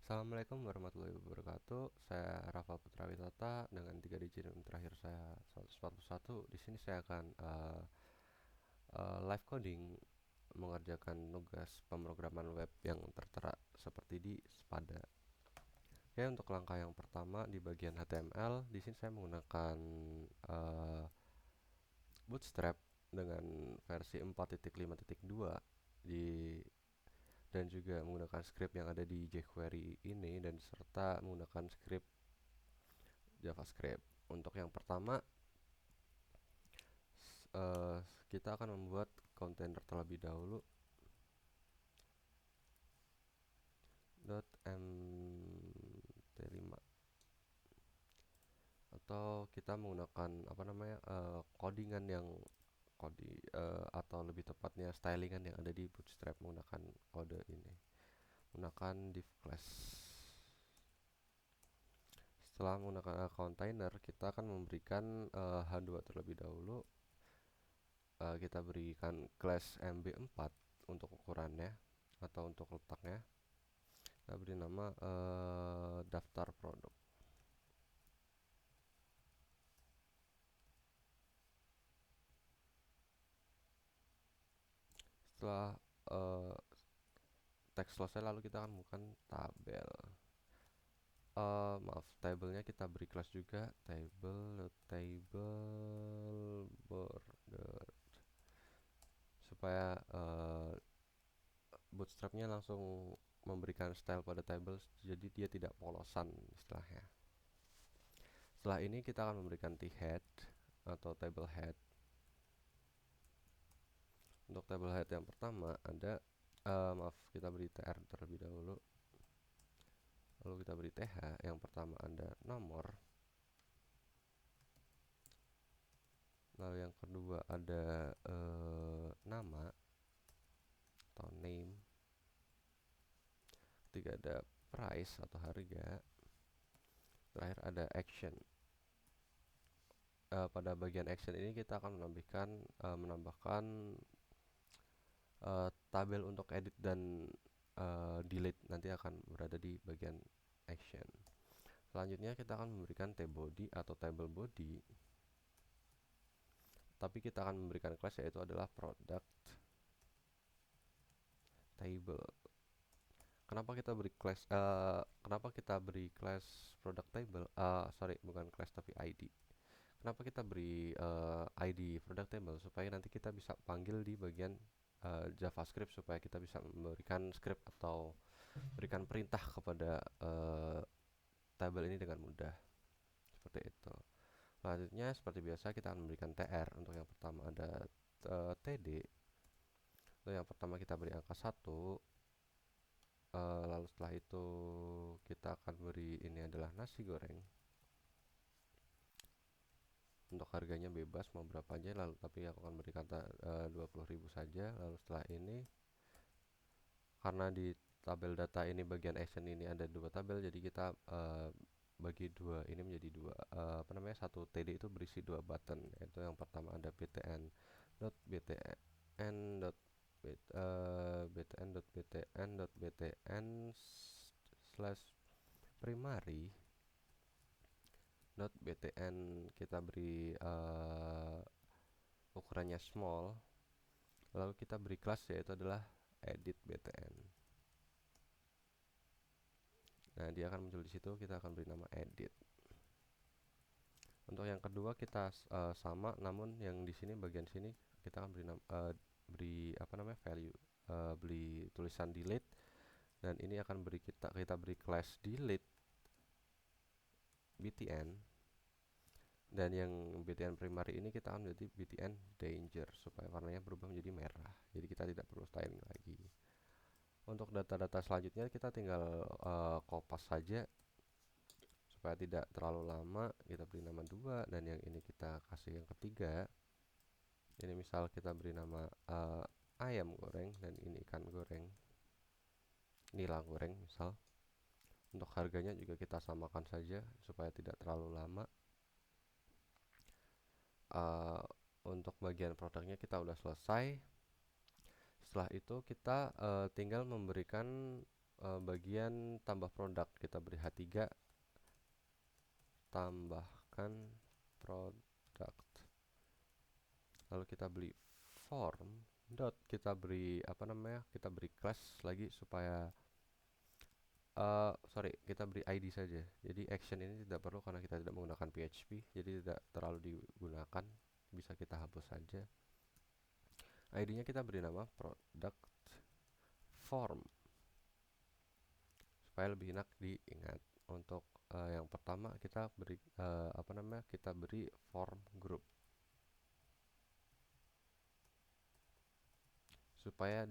Assalamualaikum warahmatullahi wabarakatuh. Saya Rafa Putra Witata dengan 3 digit terakhir saya 141. Di sini saya akan live coding mengerjakan tugas pemrograman web yang tertera seperti di Spada. Oke, untuk langkah yang pertama di bagian HTML, di sini saya menggunakan uh, Bootstrap dengan versi 4.5.2 di dan juga menggunakan script yang ada di jQuery ini dan serta menggunakan script JavaScript. Untuk yang pertama, uh, kita akan membuat kontainer terlebih dahulu .mt5 atau kita menggunakan codingan yang atau lebih tepatnya stylingan yang ada di Bootstrap menggunakan kode ini menggunakan div class. Setelah menggunakan container, kita akan memberikan H2 terlebih dahulu. Kita berikan class MB4 untuk ukurannya atau untuk letaknya. Kita beri nama daftar produk. Setelah uh, teks selesai, lalu kita akan bukan tabel. Maaf, tabelnya kita beri kelas juga table border supaya Bootstrapnya langsung memberikan style pada table, jadi dia tidak polosan istilahnya. Setelah ini kita akan memberikan t-head atau table head. Untuk table head yang pertama ada kita beri tr terlebih dahulu, lalu kita beri th. Yang pertama ada nomor, lalu yang kedua ada nama atau name, ketiga ada price atau harga, terakhir ada action. Pada bagian action ini kita akan menambahkan tabel untuk edit dan delete, nanti akan berada di bagian action. Selanjutnya kita akan memberikan tbody atau table body, tapi kita akan memberikan class yaitu adalah product table. Kenapa kita beri class product table? Sorry, bukan class tapi ID. Kenapa kita beri ID product table? Supaya nanti kita bisa panggil di bagian JavaScript, supaya kita bisa memberikan script atau berikan perintah kepada tabel ini dengan mudah. Seperti itu. Selanjutnya seperti biasa kita akan memberikan tr. Untuk yang pertama ada td. Untuk yang pertama kita beri angka 1. Lalu setelah itu kita akan beri ini adalah nasi goreng. Untuk harganya bebas mau berapa aja, lalu tapi aku akan berikan 20.000 saja. Lalu setelah ini, karena di tabel data ini bagian action ini ada dua tabel, jadi kita bagi dua ini menjadi dua, satu td itu berisi dua button, yaitu yang pertama ada btn slash primary btn, kita beri ukurannya small, lalu kita beri kelas yaitu adalah edit btn. Nah, dia akan muncul di situ, kita akan beri nama edit. Untuk yang kedua kita sama, namun yang di sini bagian sini kita akan beri value, beri tulisan delete, dan ini akan kita beri class delete btn, dan yang btn primary ini kita akan menjadi btn danger supaya warnanya berubah menjadi merah, jadi kita tidak perlu styling lagi. Untuk data-data selanjutnya kita tinggal kopas saja supaya tidak terlalu lama. Kita beri nama 2, dan yang ini kita kasih yang ketiga. Ini misal kita beri nama ayam goreng, dan ini ikan goreng, nila goreng misal. Untuk harganya juga kita samakan saja supaya tidak terlalu lama. Untuk bagian produknya kita udah selesai. Setelah itu kita tinggal memberikan bagian tambah produk kita beri H3 tambahkan product, lalu kita beli form dot, kita beri apa namanya, kita beri class lagi supaya kita beri ID saja. Jadi action ini tidak perlu karena kita tidak menggunakan PHP, jadi tidak terlalu digunakan, bisa kita hapus saja. ID-nya kita beri nama product form supaya lebih enak diingat. Untuk yang pertama kita beri apa namanya, kita beri form group supaya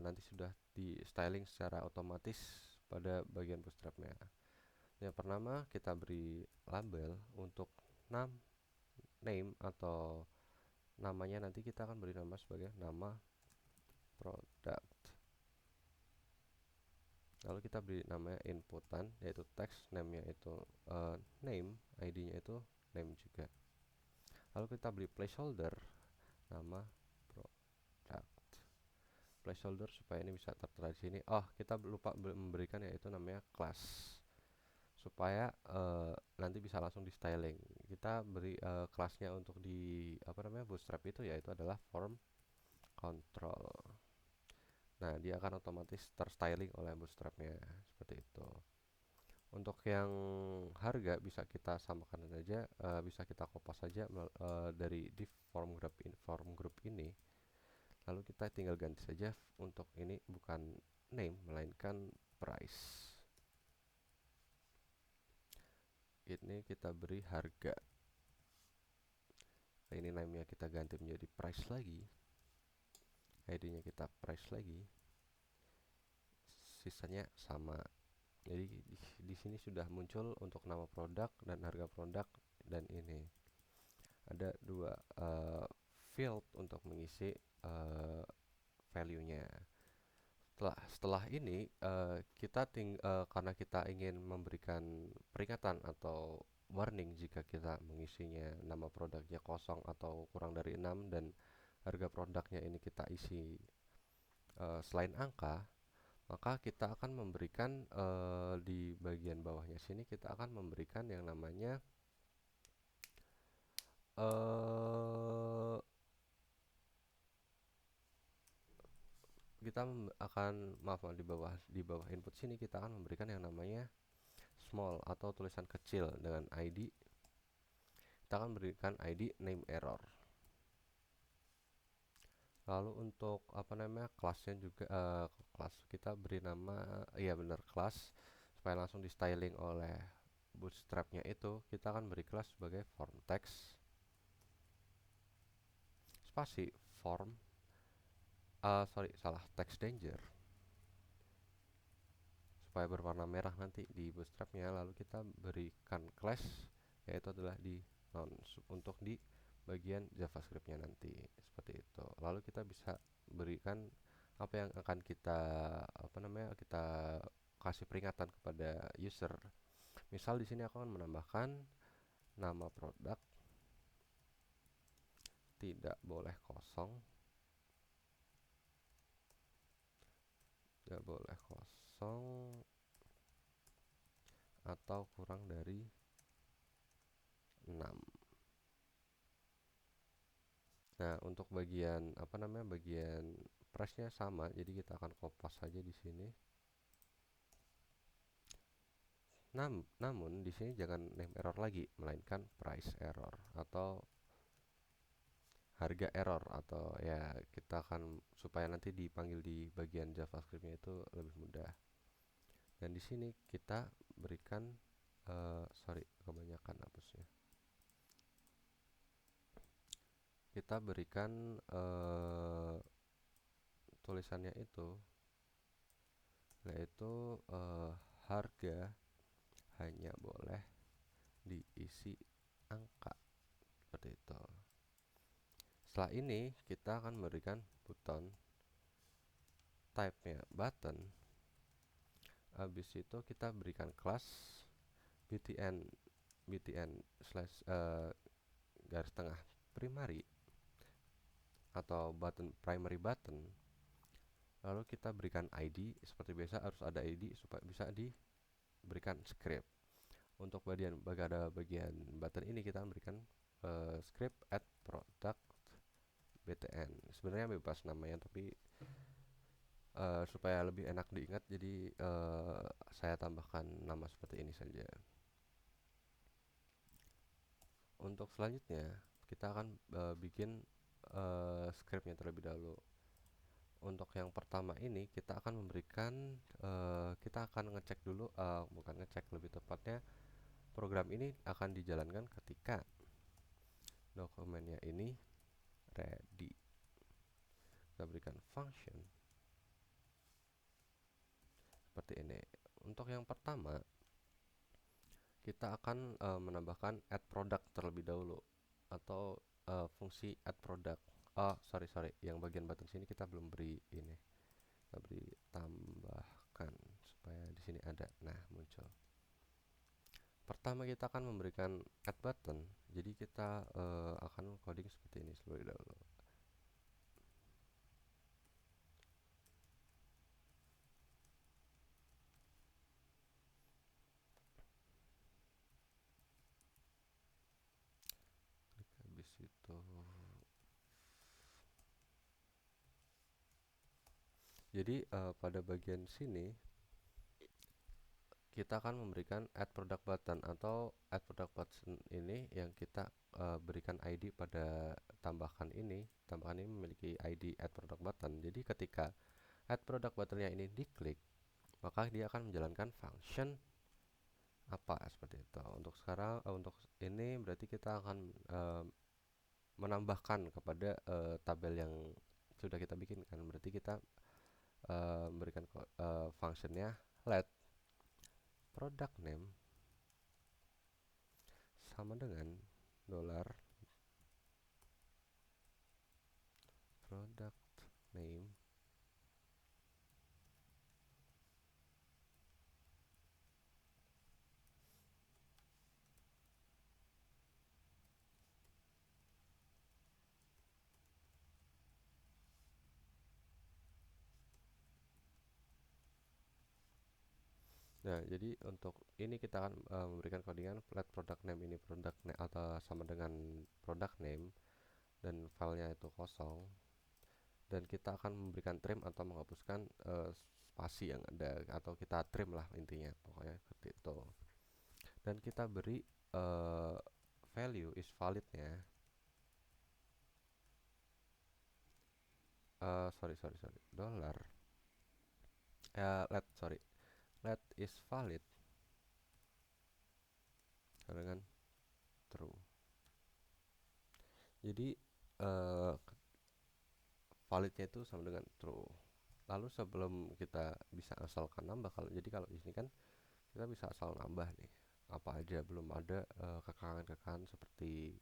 nanti sudah di styling secara otomatis pada bagian bootstrapnya. Yang pertama kita beri label untuk name atau namanya, nanti kita akan beri nama sebagai nama product. Lalu kita beri namanya inputan yaitu text, name-nya itu name, ID-nya itu name juga. Lalu kita beri placeholder nama product, placeholder supaya ini bisa tertera di sini. Oh, kita lupa memberikan yaitu namanya class supaya nanti bisa langsung di styling. Kita beri kelasnya untuk di apa namanya, bootstrap itu yaitu adalah form control. Nah, dia akan otomatis terstyling oleh bootstrapnya seperti itu. Untuk yang harga bisa kita samakan saja, bisa kita copy saja dari div form group ini. Lalu kita tinggal ganti saja untuk ini bukan name melainkan price. Ini kita beri harga. Ini name-nya kita ganti menjadi price lagi. ID-nya kita price lagi. Sisanya sama. Jadi di sini sudah muncul untuk nama produk dan harga produk, dan ini ada dua field untuk mengisi value-nya. Setelah ini karena kita ingin memberikan peringatan atau warning jika kita mengisinya nama produknya kosong atau kurang dari 6 dan harga produknya ini kita isi selain angka, maka kita akan memberikan di bagian bawahnya sini kita akan memberikan yang namanya di bawah input sini kita akan memberikan yang namanya small atau tulisan kecil dengan ID. Kita akan berikan ID name error. Lalu untuk apa namanya, kelasnya juga kelas kita beri nama kelas supaya langsung di styling oleh bootstrapnya. Itu kita akan beri kelas sebagai form text spasi form text danger supaya berwarna merah nanti di bootstrapnya. Lalu kita berikan class yaitu adalah di untuk di bagian JavaScript-nya nanti seperti itu. Lalu kita bisa berikan apa yang akan kita kasih peringatan kepada user. Misal di sini aku akan menambahkan nama produk tidak boleh kosong, atau kurang dari 6. Nah, untuk bagian bagian price-nya sama, jadi kita akan copy saja di sini. Namun di sini jangan name error lagi, melainkan price error atau harga error, atau ya kita akan supaya nanti dipanggil di bagian JavaScript-nya itu lebih mudah. Dan di sini kita berikan kebanyakan hapusnya. Kita berikan tulisannya itu yaitu harga hanya boleh diisi angka seperti itu. Setelah ini kita akan memberikan button, type-nya button. Habis itu kita berikan kelas btn slash garis tengah primary atau primary button. Lalu kita berikan ID, seperti biasa harus ada ID supaya bisa diberikan script. Untuk bagian button ini kita berikan script add product btn. Sebenarnya bebas namanya, tapi supaya lebih enak diingat, jadi saya tambahkan nama seperti ini saja. Untuk selanjutnya kita akan bikin scriptnya terlebih dahulu. Untuk yang pertama ini kita akan memberikan kita akan ngecek dulu, bukan ngecek, lebih tepatnya program ini akan dijalankan ketika dokumennya ini ready. Kita berikan function seperti ini. Untuk yang pertama kita akan menambahkan add product terlebih dahulu, atau fungsi add product. Oh, sorry, yang bagian button sini kita belum beri ini. Kita beri tambahkan supaya di sini ada. Nah, muncul. Pertama kita akan memberikan add button. Jadi kita akan coding seperti ini terlebih dahulu. Habis itu, jadi pada bagian sini kita akan memberikan add product button, atau add product button ini yang kita berikan ID pada tambahkan ini memiliki ID add product button. Jadi ketika add product buttonnya ini diklik, maka dia akan menjalankan function apa seperti itu. Untuk sekarang untuk ini berarti kita akan menambahkan kepada tabel yang sudah kita bikinkan. Berarti kita memberikan functionnya let product name sama dengan dollar product name Nah, jadi untuk ini kita akan memberikan codingan let product name ini product name atau sama dengan product name, dan filenya itu kosong, dan kita akan memberikan trim atau menghapuskan spasi yang ada, atau kita trim lah intinya, pokoknya seperti itu. Dan kita beri value is validnya dollar let is valid dengan true. Jadi validnya itu sama dengan true. Lalu sebelum kita bisa asalkan nambah, kalau di sini kan kita bisa asal nambah nih apa aja, belum ada kekakangan seperti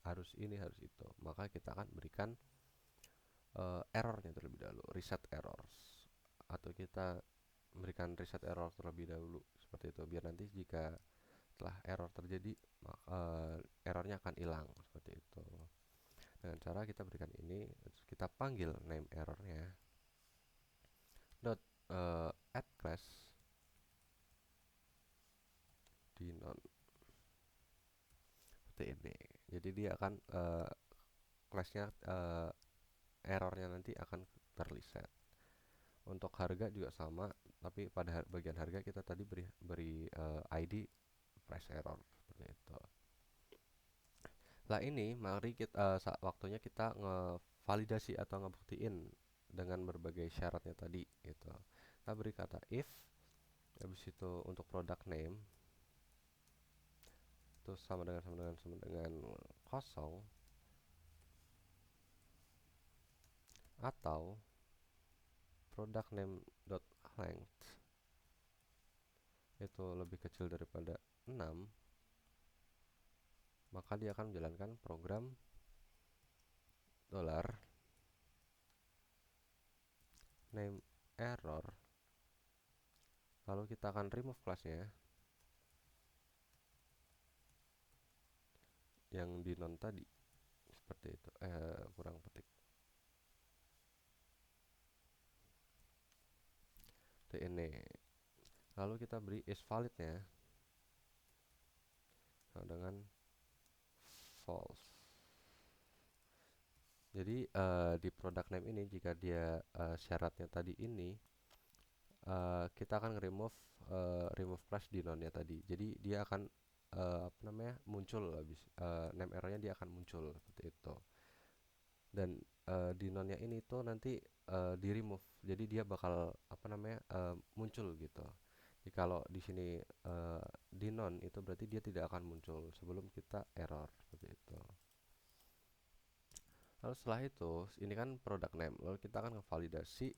harus ini harus itu, maka kita akan berikan errornya terlebih dahulu, reset errors, atau kita memberikan reset error terlebih dahulu seperti itu, biar nanti jika setelah error terjadi errornya akan hilang seperti itu. Dengan cara kita berikan ini, kita panggil name errornya dot add class di non seperti ini. Jadi dia akan classnya errornya nanti akan terliset. Untuk harga juga sama, tapi pada bagian harga kita tadi beri ID price error seperti itu. Lah ini mari kita waktunya kita ngevalidasi atau ngebuktiin dengan berbagai syaratnya tadi gitu. Kita beri kata if, habis itu untuk product name itu sama dengan kosong, atau product name dot length itu lebih kecil daripada 6, maka dia akan menjalankan program dollar name error. Lalu kita akan remove classnya yang di non tadi seperti itu, kurang petik. seperti ini. Lalu kita beri is validnya dengan false. Jadi di product name ini jika dia syaratnya tadi ini, kita akan remove class di nonnya tadi. Jadi dia akan apa namanya, muncul habis name errornya, dia akan muncul seperti itu. Dan di nonnya ini tuh nanti di remove. Jadi dia bakal apa namanya, muncul gitu. Jadi kalau di sini di non itu berarti dia tidak akan muncul sebelum kita error seperti itu. Lalu setelah itu, ini kan product name. Lalu kita akan ngevalidasi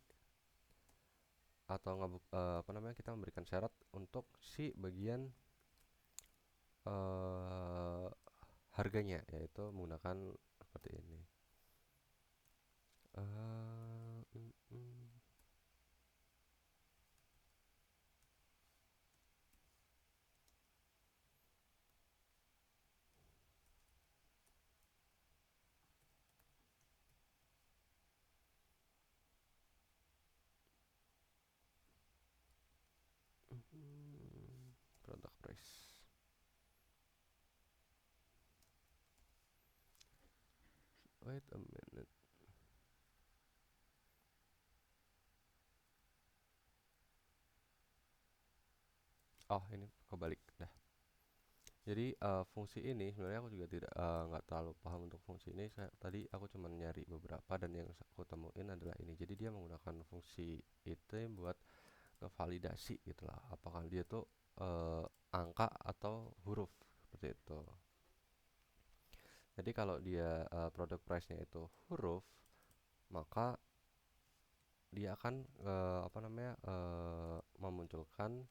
atau apa namanya, kita memberikan syarat untuk si bagian eh, harganya, yaitu menggunakan seperti ini. Eh, mm, mm. Product price. Wait a minute. Oh, ini kebalik dah. Jadi fungsi ini sebenarnya aku juga tidak nggak terlalu paham untuk fungsi ini. Tadi aku cuma nyari beberapa dan yang aku temuin adalah ini. Jadi dia menggunakan fungsi itu buat ngevalidasi gitulah. Apakah dia tuh angka atau huruf seperti itu. Jadi kalau dia product price-nya itu huruf, maka dia akan apa namanya, memunculkan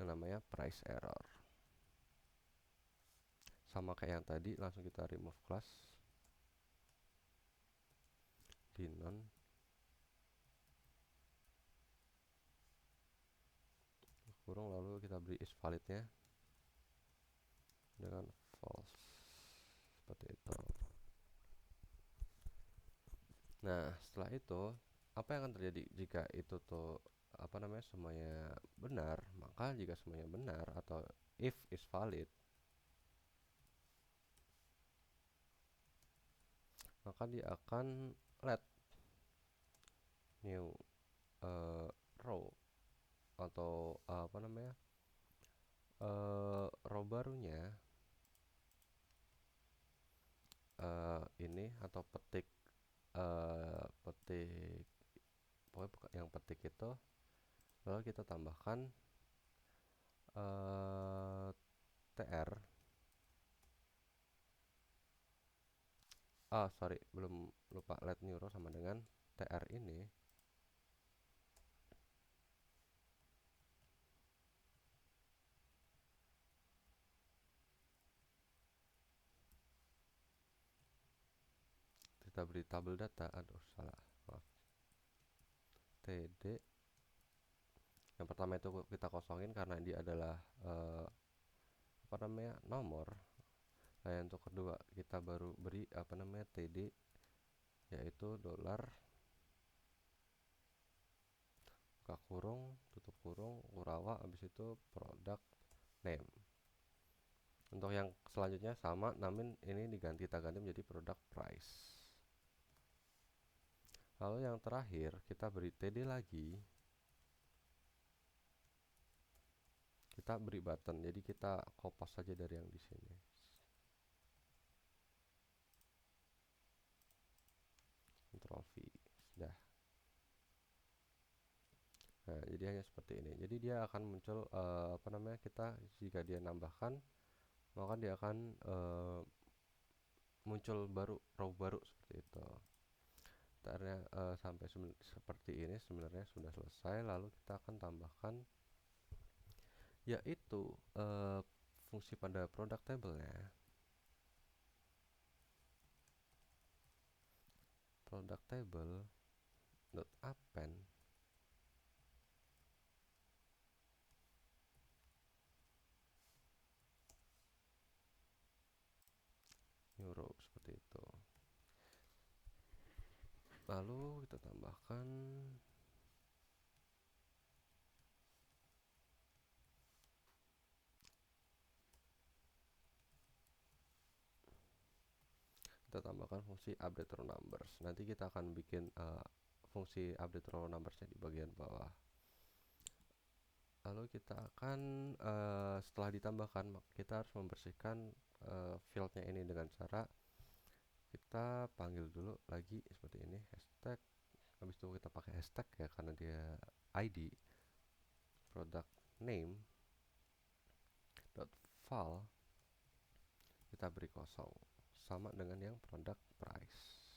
yang namanya price error. Sama kayak yang tadi, langsung kita remove class di non, kurung, lalu kita beri is validnya dengan false seperti itu. Nah, setelah itu apa yang akan terjadi jika itu tuh apa namanya, semuanya benar? Maka jika semuanya benar atau if is valid, maka dia akan let new row atau apa namanya, row barunya ini, atau petik pokoknya yang petik itu, lalu kita tambahkan tr, sorry, belum, lupa, let new row sama dengan tr ini. Kita beri tabel data, aduh salah, maaf, td. Yang pertama itu kita kosongin karena dia adalah apa namanya, nomor. Nah, yang untuk kedua kita baru beri apa namanya, td, yaitu dolar, buka kurung, tutup kurung, Kurawa, habis itu product name. Untuk yang selanjutnya sama, namun ini kita ganti menjadi product price. Lalu yang terakhir kita beri td lagi, kita beri button, jadi kita kopas saja dari yang di sini. Ctrl V, sudah. Nah, jadi hanya seperti ini. Jadi dia akan muncul apa namanya, kita jika dia nambahkan, maka dia akan muncul baru, row baru seperti itu. Karena sampai seperti ini sebenarnya sudah selesai. Lalu kita akan tambahkan, yaitu fungsi pada product table-nya. Product table dot append new row seperti itu. Lalu kita tambahkan kita tambahkan fungsi update row numbers. Nanti kita akan bikin fungsi update row numbersnya di bagian bawah. Lalu kita akan setelah ditambahkan, kita harus membersihkan fieldnya ini dengan cara kita panggil dulu lagi seperti ini, hashtag. Habis itu kita pakai hashtag ya, karena dia ID product name dot file, kita beri kosong sama dengan yang product price,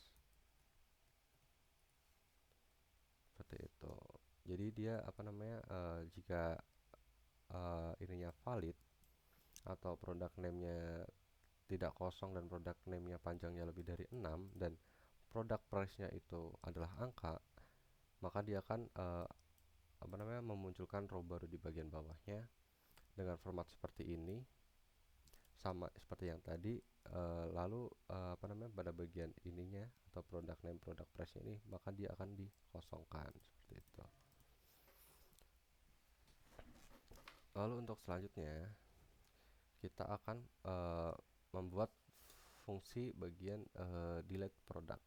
seperti itu. Jadi dia apa namanya, jika ininya valid atau product name-nya tidak kosong dan product name-nya panjangnya lebih dari 6 dan product price-nya itu adalah angka, maka dia akan apa namanya, memunculkan row baru di bagian bawahnya dengan format seperti ini, sama seperti yang tadi. Lalu apa namanya, pada bagian ininya atau product name product price ini, maka dia akan dikosongkan seperti itu. Lalu untuk selanjutnya kita akan membuat fungsi bagian delete product.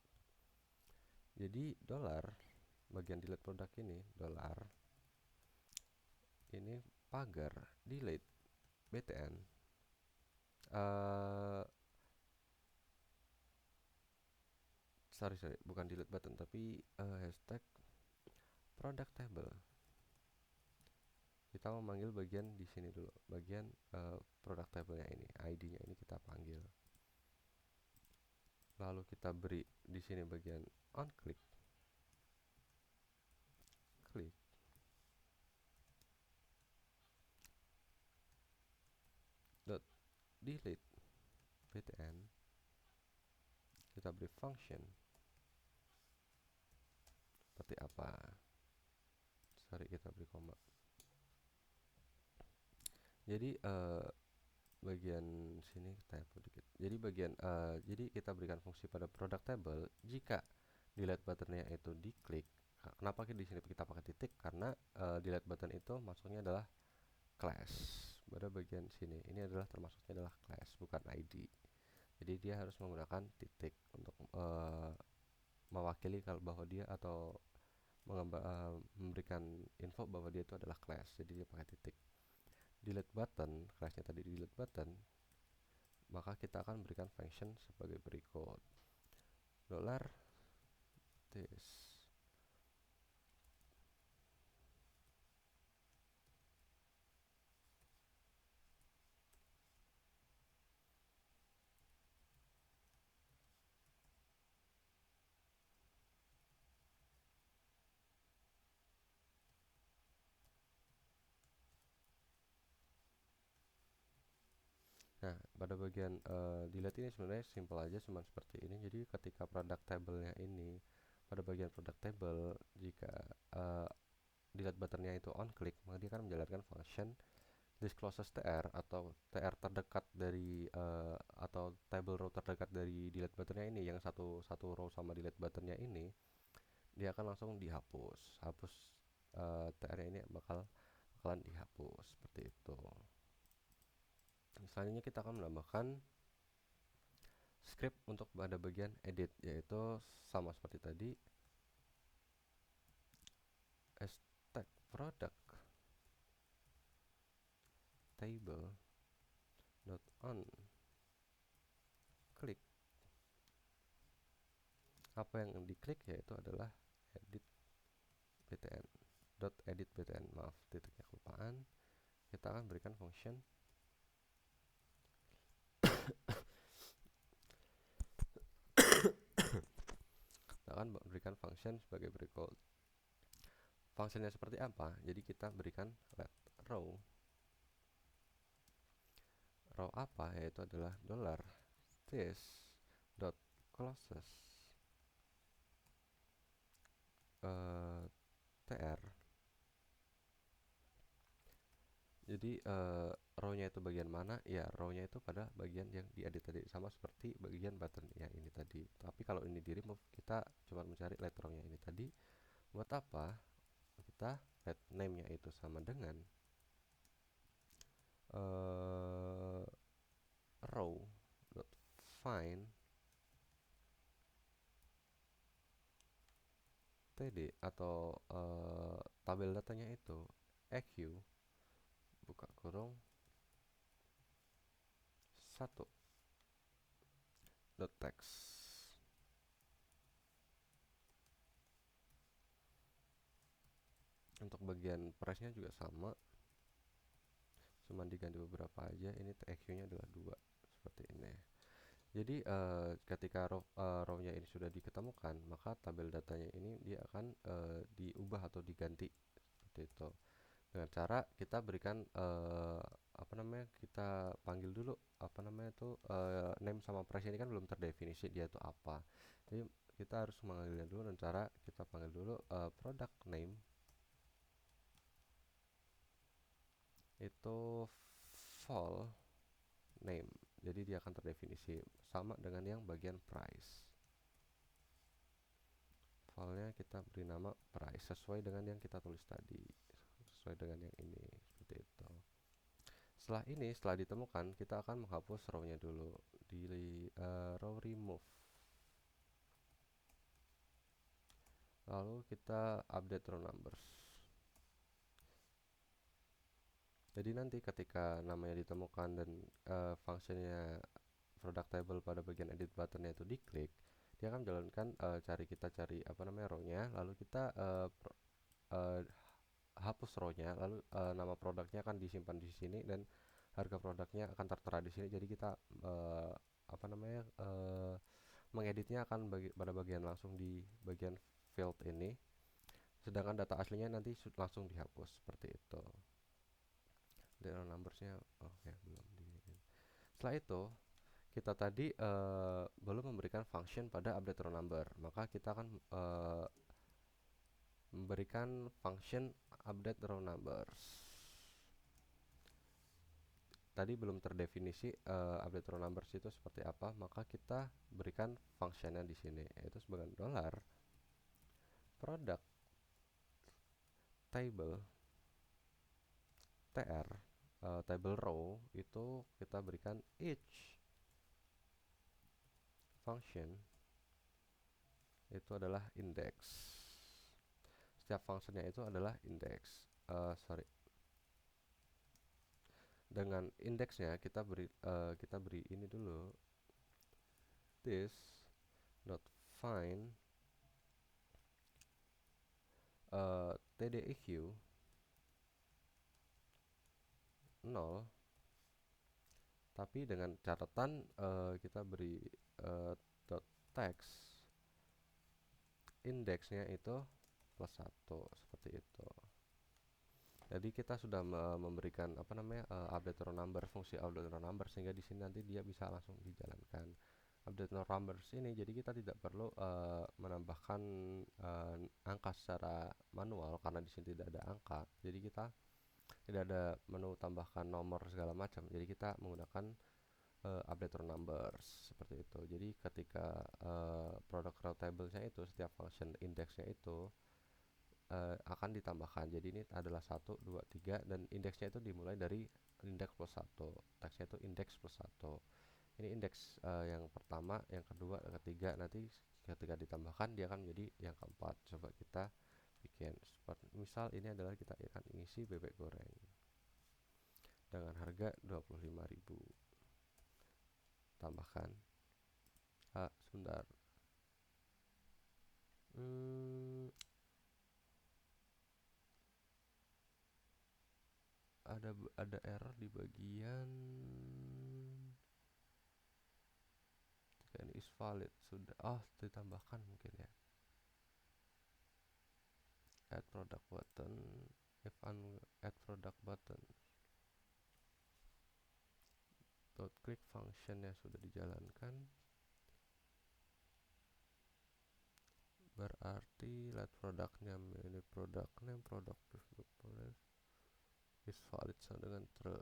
Jadi dollar bagian delete product ini, dollar ini pagar delete btn sorry bukan delete button tapi hashtag product table. Kita memanggil bagian di sini dulu, bagian product table-nya ini, ID-nya ini kita panggil. Lalu kita beri di sini bagian on click dot delete btn, kita beri function seperti apa, kita beri koma. Jadi bagian sini kita hapus dikit. Jadi bagian jadi kita berikan fungsi pada product table jika delete buttonnya itu diklik. Kenapa di sini kita pakai titik? Karena delete button itu masuknya adalah class. Pada bagian sini ini adalah termasuknya adalah class, bukan ID. Jadi dia harus menggunakan titik untuk mewakili kalau bahwa dia atau memberikan info bahwa dia itu adalah class. Jadi dia pakai titik. Delete button, classnya tadi delete button, maka kita akan berikan function sebagai berikut. $this Nah, pada bagian delete ini sebenarnya simple aja, cuman seperti ini. Jadi ketika product table-nya ini, pada bagian product table, jika delete buttonnya itu on click, maka dia akan menjalankan function this closest tr atau tr terdekat dari atau table row terdekat dari delete buttonnya ini, yang satu row sama delete buttonnya ini, dia akan langsung dihapus. TR-nya ini bakalan dihapus seperti itu. Selanjutnya kita akan menambahkan script untuk pada bagian edit, yaitu sama seperti tadi, hashtag product table dot on click. Apa yang diklik yaitu adalah edit btn dot edit btn, maaf titiknya kelupaan. Kita akan berikan function sebagai berikut. Fungsinya seperti apa? Jadi kita berikan let row apa, yaitu adalah $this dot closest tr. Jadi row-nya itu bagian mana? Ya, row-nya itu pada bagian yang diedit tadi, sama seperti bagian button yang ini tadi. Tapi kalau ini di remove, kita cuma mencari let row-nya ini tadi. Buat apa? Kita let name-nya itu sama dengan row dot find td atau tabel datanya itu eq buka kurung satu dot text. Untuk bagian price-nya juga sama, cuman diganti beberapa aja. Ini eq-nya adalah 2 seperti ini. Jadi ketika row-nya ini sudah diketemukan, maka tabel datanya ini dia akan diubah atau diganti seperti itu. Dengan cara kita berikan apa namanya, kita panggil dulu apa namanya itu name sama price ini kan belum terdefinisi dia itu apa. Jadi kita harus mengambilnya dulu dengan cara kita panggil dulu product name itu vol name. Jadi dia akan terdefinisi sama dengan yang bagian price. Filenya kita beri nama price sesuai dengan yang kita tulis tadi, sesuai dengan yang ini seperti itu. Setelah ini, setelah ditemukan, kita akan menghapus row-nya dulu di row remove. Lalu kita update row numbers. Jadi nanti ketika namanya ditemukan dan fungsinya product table pada bagian edit buttonnya itu diklik, dia akan menjalankan cari apa namanya row-nya, lalu kita hapus row-nya, lalu nama produknya akan disimpan di sini dan harga produknya akan tertera di sini. Jadi kita apa namanya mengeditnya akan pada bagian langsung di bagian field ini, sedangkan data aslinya nanti langsung dihapus seperti itu. Dan numbersnya ya belum di. Setelah itu kita tadi belum memberikan function pada update row number, maka kita akan memberikan function update row numbers. Tadi belum terdefinisi update row numbers itu seperti apa, maka kita berikan functionnya di sini, yaitu sebagai dollar product table tr table row itu kita berikan each function itu adalah index. Setiap functionnya itu adalah index. Dengan indeksnya kita beri ini dulu, this dot find tdeq 0, tapi dengan catatan kita beri dot text indeksnya itu plus 1 seperti itu. Jadi kita sudah memberikan apa namanya update row number, fungsi update row number, sehingga di sini nanti dia bisa langsung dijalankan update row numbers ini. Jadi kita tidak perlu menambahkan angka secara manual karena di sini tidak ada angka. Jadi kita tidak ada menu tambahkan nomor segala macam. Jadi kita menggunakan update row numbers seperti itu. Jadi ketika product row tablesnya itu setiap function indexnya itu akan ditambahkan. Jadi ini adalah 1, 2, 3 dan indeksnya itu dimulai dari indeks plus 1. Teksnya itu indeks plus 1. Ini indeks yang pertama, yang kedua, yang ketiga. Nanti ketika ditambahkan dia akan menjadi yang keempat. Coba kita bikin misal ini adalah kita akan isi bebek goreng dengan harga 25.000. Tambahkan sebentar. Ada error di bagian ini is valid sudah ditambahkan mungkin ya. Add product button, if add product button dot click functionnya sudah dijalankan, berarti let produknya ini product name product is valid sama dengan true.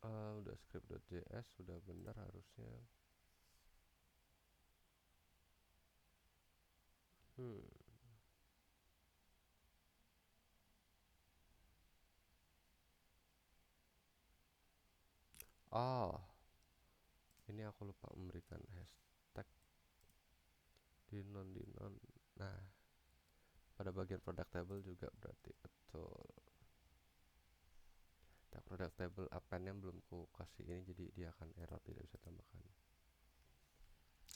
Udah script.js sudah benar harusnya. Ini aku lupa memberikan hashtag di non. Nah, pada bagian product table juga berarti betul. Tag product table append yang belum ku kasih ini, jadi dia akan error, tidak bisa tambahkan.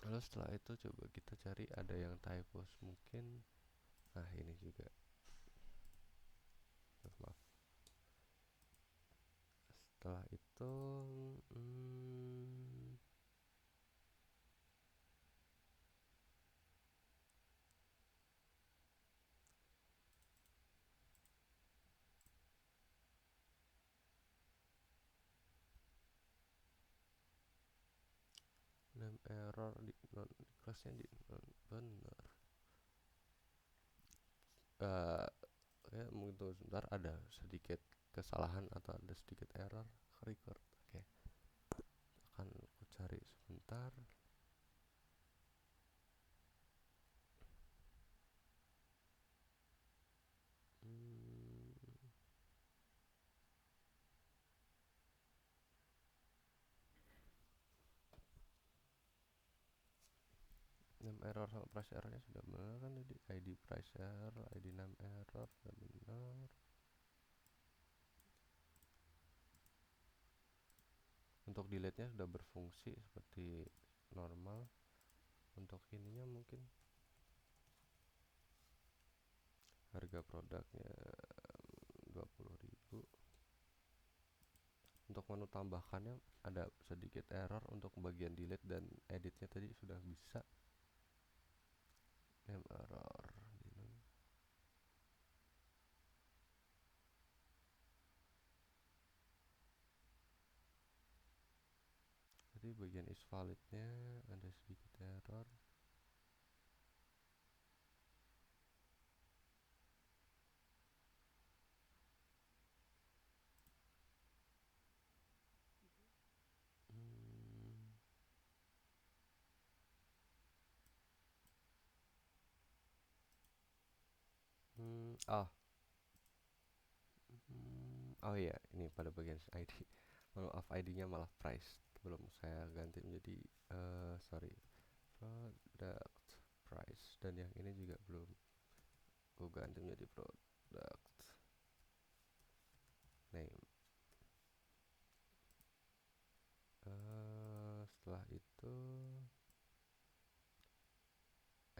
Lalu setelah itu coba kita cari ada yang typos mungkin. Nah, ini juga. Maaf. Setelah itu name error di non, kelasnya di non benar. Ya, mungkin tunggu sebentar, ada sedikit kesalahan atau ada sedikit error record. Oke, akan aku cari sebentar. Name error sama price errornya sudah benar kan tadi. ID price error, ID name error sudah benar. Untuk delete nya sudah berfungsi seperti normal. Untuk ininya mungkin harga produknya 20.000. Untuk menu tambahkannya ada sedikit error. Untuk bagian delete dan editnya tadi sudah bisa. Name error. Jadi bagian is validnya ada sedikit error. Oh, oh iya, ini pada bagian ID. Maaf, ID-nya malah price. Belum saya ganti menjadi sorry, product price, dan yang ini juga belum aku ganti menjadi product name. Setelah itu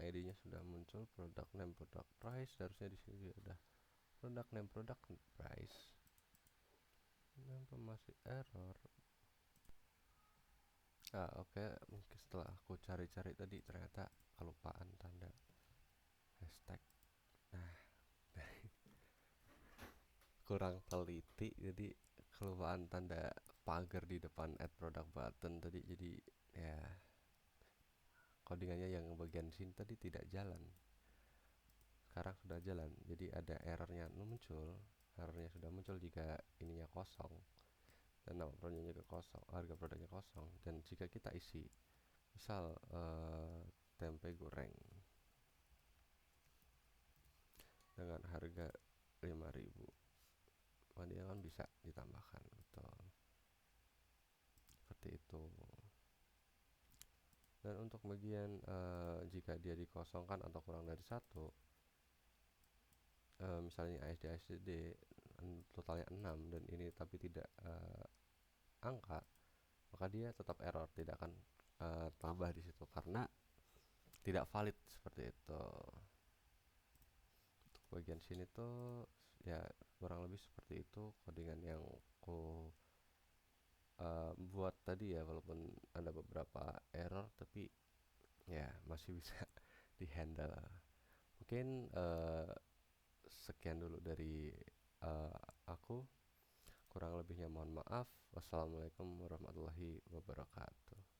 ID-nya sudah muncul, product name, product price. Harusnya di sini juga ada product name, product price. Kenapa masih error? Oke, mungkin setelah aku cari-cari tadi ternyata kelupaan tanda hashtag. Nah, kurang teliti, jadi kelupaan tanda pagar di depan add product button tadi. Jadi ya, codingannya yang bagian sini tadi tidak jalan. Sekarang sudah jalan, jadi ada errornya muncul. Errornya sudah muncul jika ininya kosong dan nama produknya juga kosong, harga produknya kosong. Dan jika kita isi misal tempe goreng dengan harga 5.000, dia kan bisa ditambahkan, betul, seperti itu. Dan untuk bagian jika dia dikosongkan atau kurang dari satu, misalnya ASD totalnya 6 dan ini tapi tidak angka, maka dia tetap error, tidak akan tambah di situ karena tidak valid, seperti itu. Untuk bagian sini tuh ya kurang lebih seperti itu codingan yang aku buat tadi ya, walaupun ada beberapa error tapi ya masih bisa dihandle. Mungkin sekian dulu dari aku, kurang lebihnya mohon maaf. Wassalamualaikum warahmatullahi wabarakatuh.